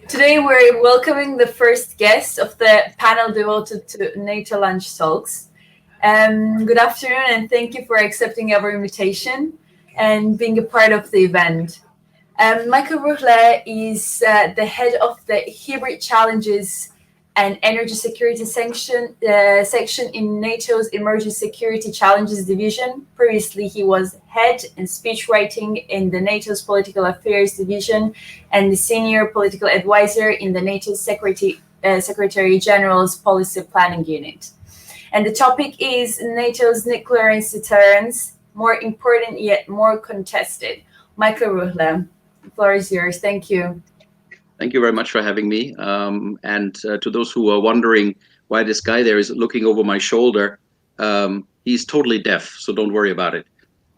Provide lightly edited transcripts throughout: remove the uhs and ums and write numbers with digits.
Today we're welcoming the first guest of the panel devoted to NATO lunch talks. Good afternoon, and thank you for accepting our invitation and being a part of the event. Micheal Ruhle is the head of the Hybrid Challenges and Energy Security section in NATO's Emerging Security Challenges Division. Previously, he was head and speechwriting in the NATO's Political Affairs Division and the senior political advisor in the NATO Secretary General's Policy Planning Unit. And the topic is NATO's nuclear deterrence, more important yet more contested. Micheal Ruhle, the floor is yours. Thank you. Thank you very much for having me. To those who are wondering why this guy there is looking over my shoulder, he's totally deaf, so don't worry about it.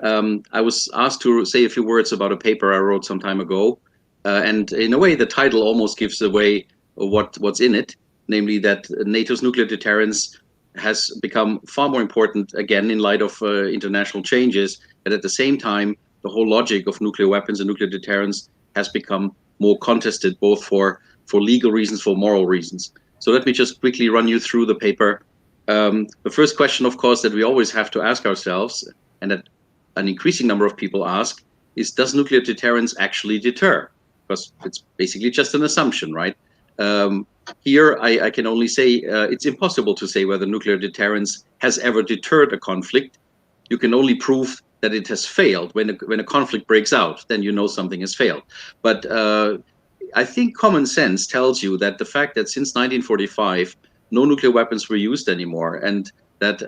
I was asked to say a few words about a paper I wrote some time ago, and in a way, the title almost gives away what's in it, namely that NATO's nuclear deterrence has become far more important again in light of international changes, but at the same time, the whole logic of nuclear weapons and nuclear deterrence has become more contested, both for legal reasons, for moral reasons. So let me just quickly run you through the paper. The first question, of course, that we always have to ask ourselves, and that an increasing number of people ask, is does nuclear deterrence actually deter? Because it's basically just an assumption, right? Here, I can only say it's impossible to say whether nuclear deterrence has ever deterred a conflict. You can only prove that it has failed. When a conflict breaks out, then you know something has failed. But I think common sense tells you that the fact that since 1945, no nuclear weapons were used anymore, and that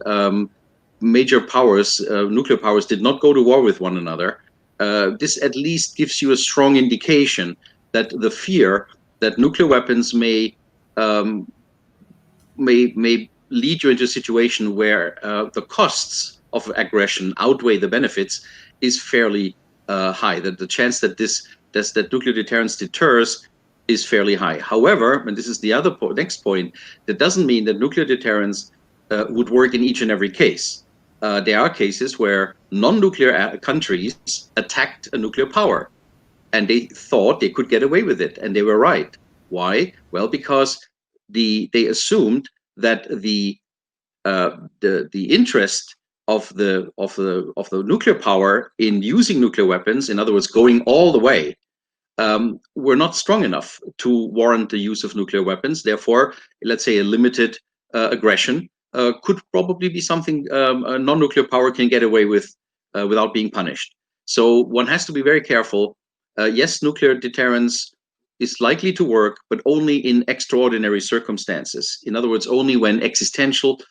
major powers, nuclear powers, did not go to war with one another, this at least gives you a strong indication that the fear that nuclear weapons may lead you into a situation where the costs of aggression outweigh the benefits is fairly high. That the chance that that nuclear deterrence deters is fairly high. However, and this is the other next point, that doesn't mean that nuclear deterrence would work in each and every case. There are cases where non-nuclear countries attacked a nuclear power, and they thought they could get away with it, and they were right. Why? Well, because they assumed that the interest of the nuclear power in using nuclear weapons, in other words, going all the way, were not strong enough to warrant the use of nuclear weapons. Therefore, let's say a limited aggression could probably be something a non-nuclear power can get away with without being punished. So one has to be very careful. Yes, nuclear deterrence is likely to work, but only in extraordinary circumstances. In other words, only when existential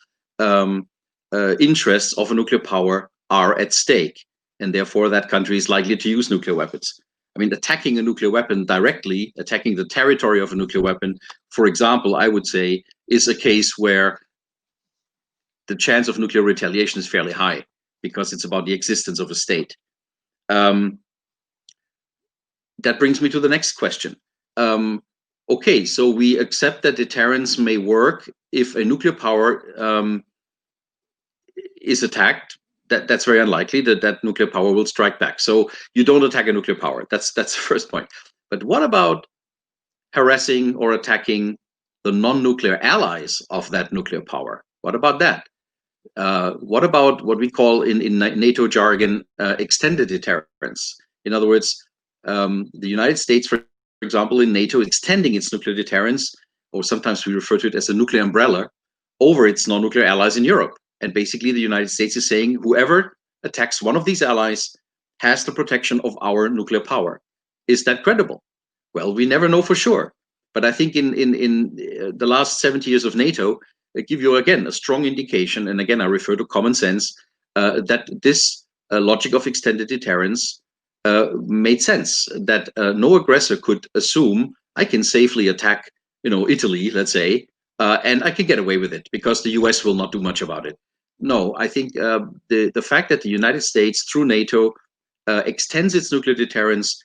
interests of a nuclear power are at stake, and therefore that country is likely to use nuclear weapons. I mean, attacking a nuclear weapon directly, attacking the territory of a nuclear weapon, for example, I would say, is a case where the chance of nuclear retaliation is fairly high because it's about the existence of a state. That brings me to the next question. Okay, so we accept that deterrence may work if a nuclear power is attacked. That's very unlikely that nuclear power will strike back. So you don't attack a nuclear power. That's the first point. But what about harassing or attacking the non-nuclear allies of that nuclear power? What about that? What about what we call in NATO jargon extended deterrence? In other words, the United States, for example, in NATO is extending its nuclear deterrence, or sometimes we refer to it as a nuclear umbrella, over its non-nuclear allies in Europe. And basically the United States is saying whoever attacks one of these allies has the protection of our nuclear power. Is that credible? Well, we never know for sure. But I think in the last 70 years of NATO, give you again a strong indication, and again I refer to common sense, that this logic of extended deterrence made sense. That no aggressor could assume I can safely attack, Italy, let's say, and I can get away with it because the US will not do much about it. No, I think the fact that the United States, through NATO, extends its nuclear deterrence,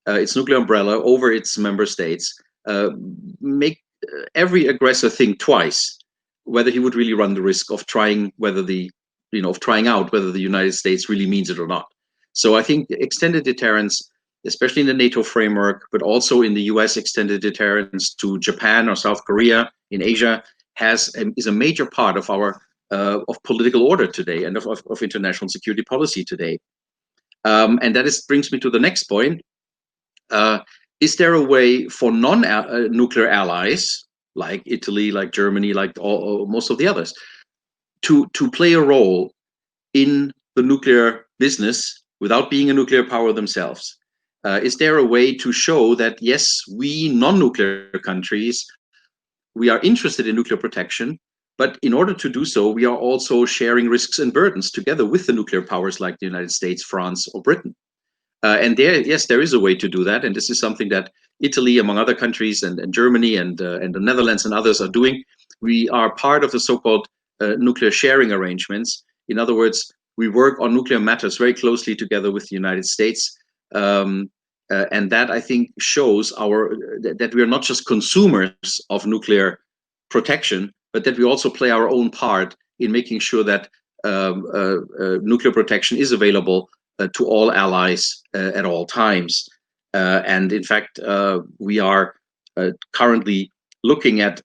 its nuclear umbrella over its member states, make every aggressor think twice whether he would really run the risk of trying out whether the United States really means it or not. So I think extended deterrence especially in the NATO framework, but also in the US extended deterrence to Japan or South Korea in Asia, is a major part of our of political order today and of international security policy today. And that brings me to the next point. Is there a way for non-nuclear allies, like Italy, like Germany, like most of the others, to play a role in the nuclear business without being a nuclear power themselves? Is there a way to show that, yes, we non-nuclear countries, we are interested in nuclear protection, but in order to do so, we are also sharing risks and burdens together with the nuclear powers like the United States, France, or Britain? And yes, there is a way to do that, and this is something that Italy, among other countries, and Germany, and the Netherlands and others are doing. We are part of the so-called nuclear sharing arrangements. In other words, we work on nuclear matters very closely together with the United States, and that, I think, shows that we are not just consumers of nuclear protection, but that we also play our own part in making sure that nuclear protection is available to all allies at all times. And in fact, we are currently looking at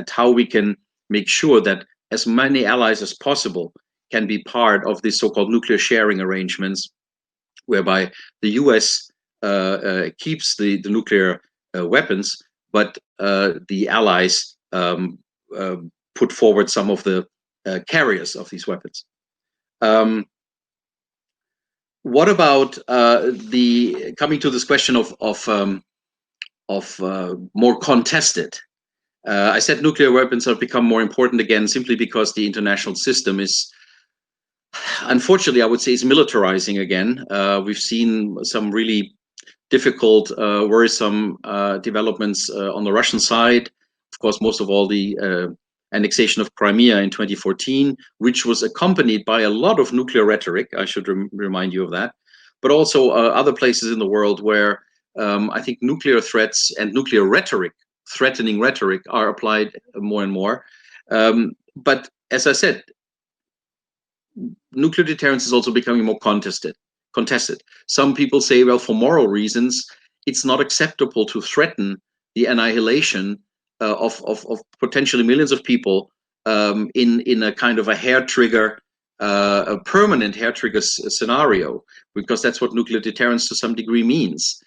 how we can make sure that as many allies as possible can be part of these so-called nuclear sharing arrangements, whereby the US keeps the nuclear weapons, but the allies put forward some of the carriers of these weapons. What about coming to this question of more contested? I said nuclear weapons have become more important again simply because the international system is, unfortunately, I would say, is militarizing again. We've seen some really difficult, worrisome developments on the Russian side. Of course, most of all, the annexation of Crimea in 2014, which was accompanied by a lot of nuclear rhetoric. I should remind you of that. But also other places in the world where I think nuclear threats and nuclear rhetoric, threatening rhetoric, are applied more and more. But as I said, nuclear deterrence is also becoming more contested. Some people say, well, for moral reasons, it's not acceptable to threaten the annihilation of potentially millions of people in a kind of a hair trigger, a permanent hair trigger scenario, because that's what nuclear deterrence to some degree means.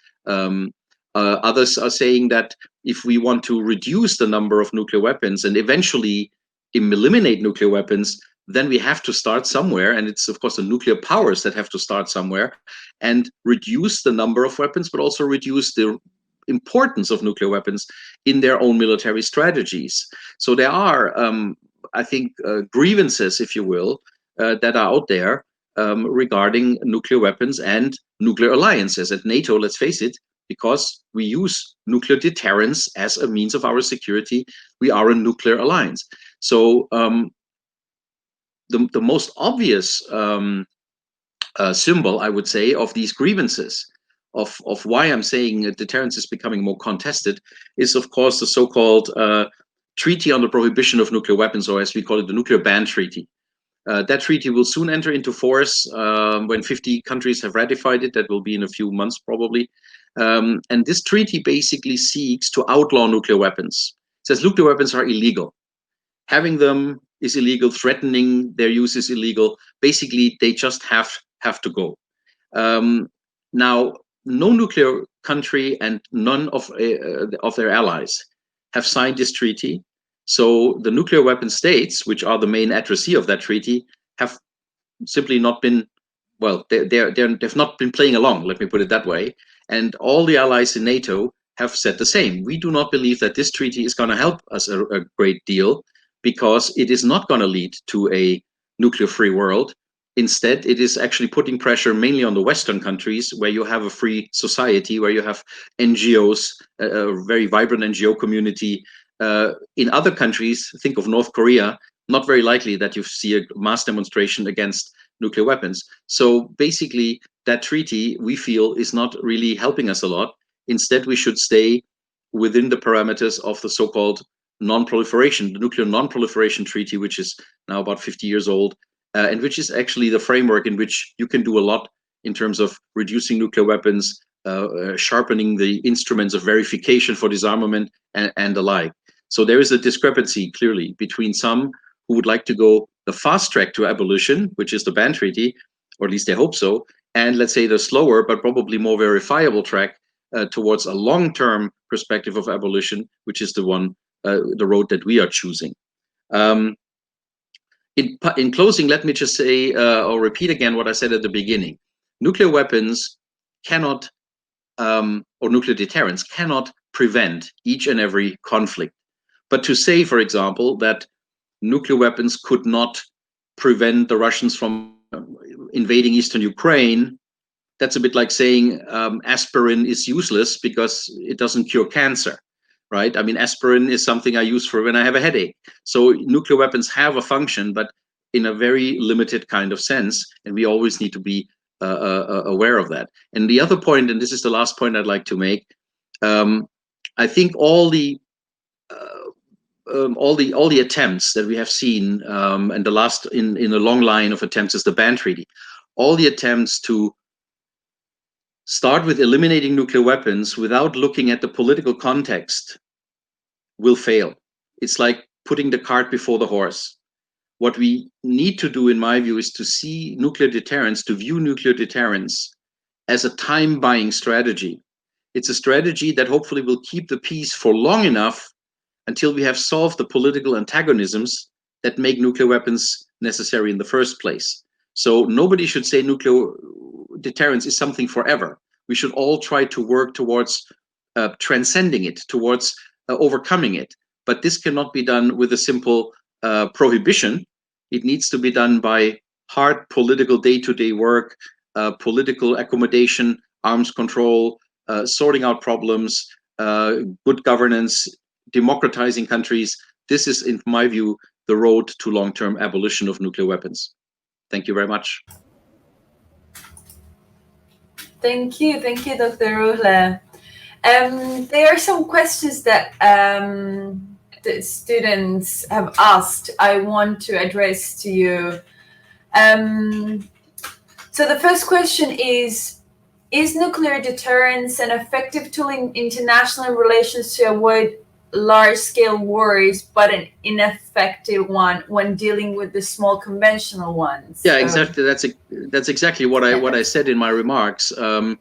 Others are saying that if we want to reduce the number of nuclear weapons and eventually eliminate nuclear weapons, then we have to start somewhere, and it's of course the nuclear powers that have to start somewhere and reduce the number of weapons, but also reduce the importance of nuclear weapons in their own military strategies. So there are, I think, grievances, if you will, that are out there regarding nuclear weapons and nuclear alliances. At NATO, let's face it, because we use nuclear deterrence as a means of our security, we are a nuclear alliance. So the most obvious symbol, I would say, of these grievances, of why I'm saying deterrence is becoming more contested, is of course the so-called Treaty on the Prohibition of Nuclear Weapons, or as we call it, the Nuclear Ban Treaty. That treaty will soon enter into force when 50 countries have ratified it. That will be in a few months probably. And this treaty basically seeks to outlaw nuclear weapons. It says nuclear weapons are illegal. Having them is illegal. Threatening their use is illegal. Basically, they just have to go. Now, no nuclear country and none of their allies have signed this treaty. So the nuclear weapon states, which are the main addressee of that treaty, have simply not been, well, they've not been playing along, let me put it that way. And all the allies in NATO have said the same. We do not believe that this treaty is going to help us a great deal, because it is not going to lead to a nuclear-free world. Instead, it is actually putting pressure mainly on the Western countries, where you have a free society, where you have NGOs, a very vibrant NGO community. In other countries, think of North Korea, not very likely that you see a mass demonstration against nuclear weapons. So basically, that treaty, we feel, is not really helping us a lot. Instead, we should stay within the parameters of the so-called non-proliferation, the Nuclear Non-Proliferation Treaty, which is now about 50 years old, and which is actually the framework in which you can do a lot in terms of reducing nuclear weapons, sharpening the instruments of verification for disarmament and the like. So there is a discrepancy clearly between some who would like to go the fast track to abolition, which is the ban treaty, or at least they hope so, and let's say the slower but probably more verifiable track towards a long-term perspective of abolition, which is the one, the road that we are choosing. In closing, let me just say or repeat again what I said at the beginning. Nuclear weapons cannot, or nuclear deterrence cannot prevent each and every conflict. But to say, for example, that nuclear weapons could not prevent the Russians from invading eastern Ukraine, that's a bit like saying aspirin is useless because it doesn't cure cancer, right? I mean, aspirin is something I use for when I have a headache. So nuclear weapons have a function, but in a very limited kind of sense, and we always need to be aware of that. And the other point, and this is the last point I'd like to make, I think all the attempts that we have seen, and the last in a long line of attempts is the ban treaty. All the attempts to start with eliminating nuclear weapons without looking at the political context will fail. It's like putting the cart before the horse. What we need to do, in my view, is to see nuclear deterrence, to view nuclear deterrence as a time-buying strategy. It's a strategy that hopefully will keep the peace for long enough until we have solved the political antagonisms that make nuclear weapons necessary in the first place. So nobody should say nuclear deterrence is something forever. We should all try to work towards transcending it, towards overcoming it. But this cannot be done with a simple prohibition. It needs to be done by hard political day-to-day work, political accommodation, arms control, sorting out problems, good governance, democratizing countries. This is, in my view, the road to long-term abolition of nuclear weapons. Thank you very much. Thank you, Dr. Ruhle. There are some questions that the students have asked. I want to address to you. So the first question is nuclear deterrence an effective tool in international relations to avoid large-scale wars, but an ineffective one when dealing with the small conventional ones? Yeah, exactly. That's exactly what I said in my remarks. I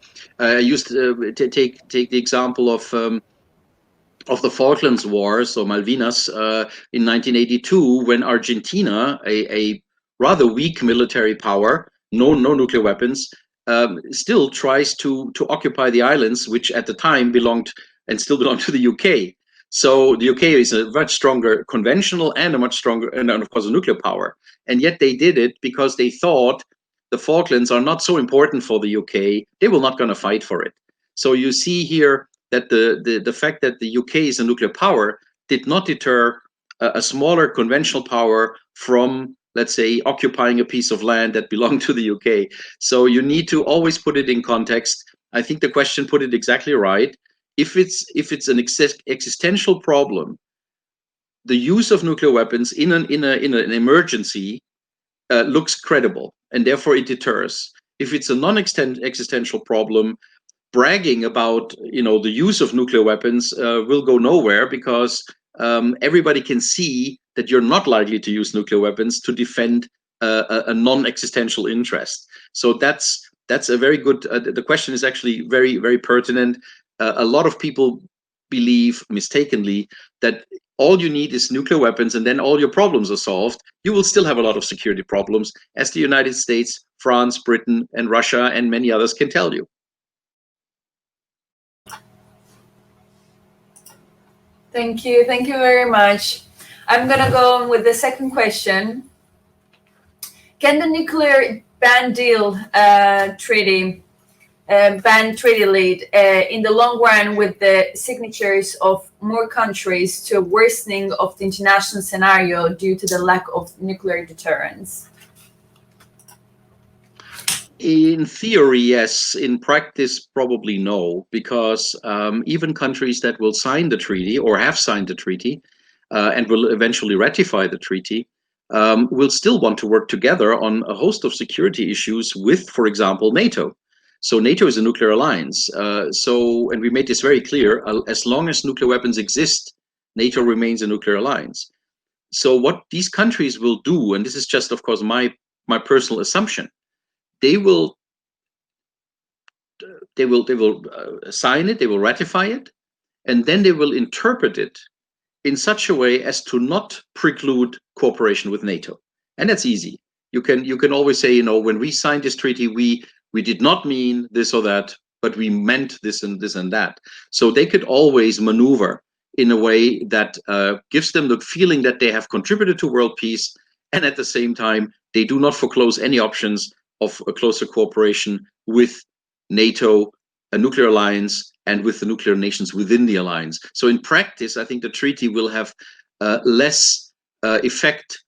used to take the example of the Falklands War, so Malvinas, in 1982, when Argentina, a rather weak military power, no nuclear weapons, still tries to occupy the islands, which at the time belonged and still belong to the UK. So the UK is a much stronger conventional and a much stronger, and of course, a nuclear power. And yet they did it because they thought the Falklands are not so important for the UK. They were not going to fight for it. So you see here that the fact that the UK is a nuclear power did not deter a smaller conventional power from, let's say, occupying a piece of land that belonged to the UK. So you need to always put it in context. I think the question put it exactly right. If it's an existential problem, the use of nuclear weapons in an emergency looks credible, and therefore it deters. If it's a non-existential problem, bragging about the use of nuclear weapons will go nowhere, because everybody can see that you're not likely to use nuclear weapons to defend a non-existential interest. So that's a very good. The question is actually very, very pertinent. A lot of people believe mistakenly that all you need is nuclear weapons and then all your problems are solved. You will still have a lot of security problems, as the United States, France, Britain, and Russia, and many others can tell you. Thank you very much. I'm gonna go on with the second question. Can the nuclear ban deal treaty lead in the long run with the signatures of more countries to a worsening of the international scenario due to the lack of nuclear deterrence? In theory, yes. In practice, probably no, because even countries that will sign the treaty or have signed the treaty and will eventually ratify the treaty will still want to work together on a host of security issues with, for example, NATO. So NATO is a nuclear alliance. And we made this very clear, as long as nuclear weapons exist, NATO remains a nuclear alliance. So what these countries will do, and this is just, of course, my personal assumption, they will sign it, they will ratify it, and then they will interpret it in such a way as to not preclude cooperation with NATO. And that's easy. You can always say, when we signed this treaty, we did not mean this or that, but we meant this and this and that. So they could always maneuver in a way that gives them the feeling that they have contributed to world peace, and at the same time, they do not foreclose any options of a closer cooperation with NATO, a nuclear alliance, and with the nuclear nations within the alliance. So in practice, I think the treaty will have less effect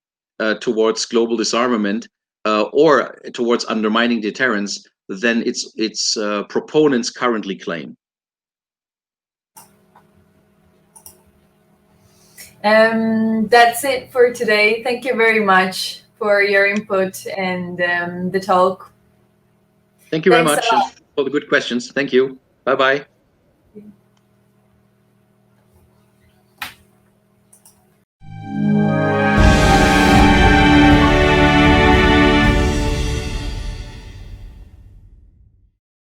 towards global disarmament or towards undermining deterrence than its proponents currently claim. That's it for today. Thank you very much for your input and the talk. Thank you very much for the good questions. Thank you. Bye-bye.